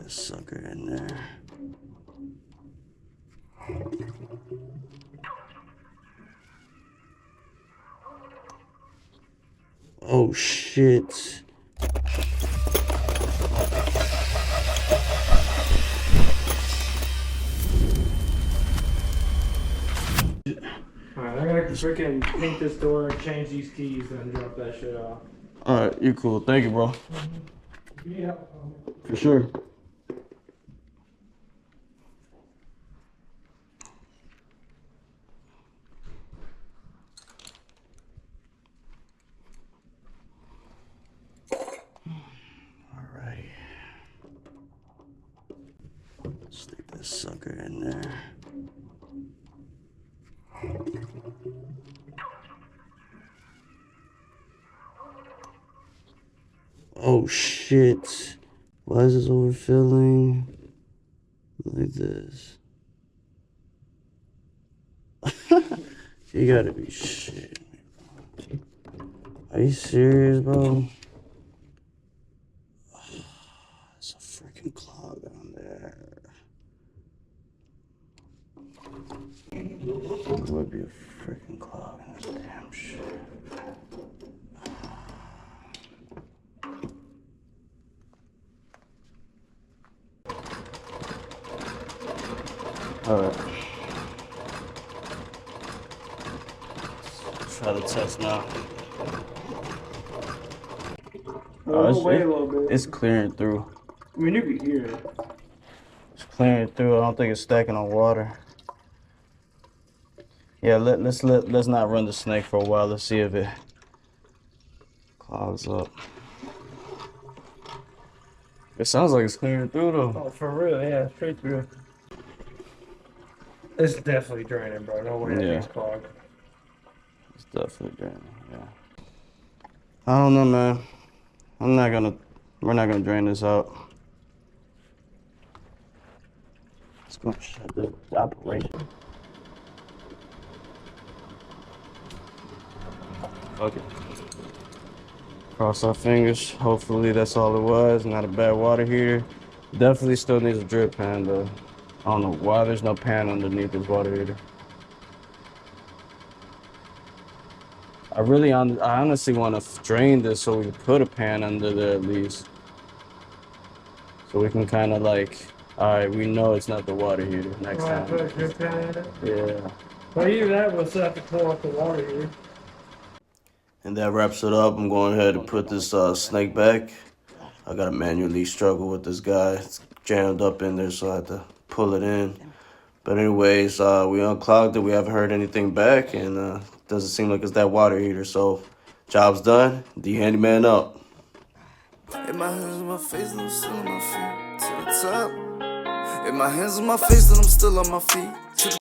this sucker in there. Oh shit. Alright, I'm gonna freaking paint this door and change these keys and drop that shit off. Alright, you cool. Thank you, bro. Yeah. For sure. Alright. Stick this sucker in there. Oh shit. Why is this overfilling? Like this. You gotta be shit. Are you serious, bro? There's a freaking clog down there. There would be a freaking clog in this damn shit. Alright. Try the test now. Wait a little bit. It's clearing through. I mean, you can hear it. It's clearing through. I don't think it's stacking on water. Yeah, let's not run the snake for a while. Let's see if it clogs up. It sounds like it's clearing through though. Oh, for real? Yeah, straight through. It's definitely draining, bro. No way that thing's clogged. It's definitely draining. Yeah. I don't know, man. We're not gonna drain this out. It's gonna shut the operation. Okay. Cross our fingers. Hopefully that's all it was. Not a bad water heater. Definitely still needs a drip pan though. I don't know why there's no pan underneath this water heater. I honestly want to drain this so we can put a pan under there at least. So we can kind of like, all right, we know it's not the water heater next time. Put a drip pan in it? Yeah. Well, even that, we'll still have to pull off the water here. And that wraps it up. I'm going ahead and put this snake back. I gotta manually struggle with this guy. It's jammed up in there, so I had to pull it in. But anyways, we unclogged it. We haven't heard anything back, and doesn't seem like it's that water heater. So, job's done. The handyman up. In my hands on my face, and I'm still on my feet to the top. In my hands on my face, and I'm still on my feet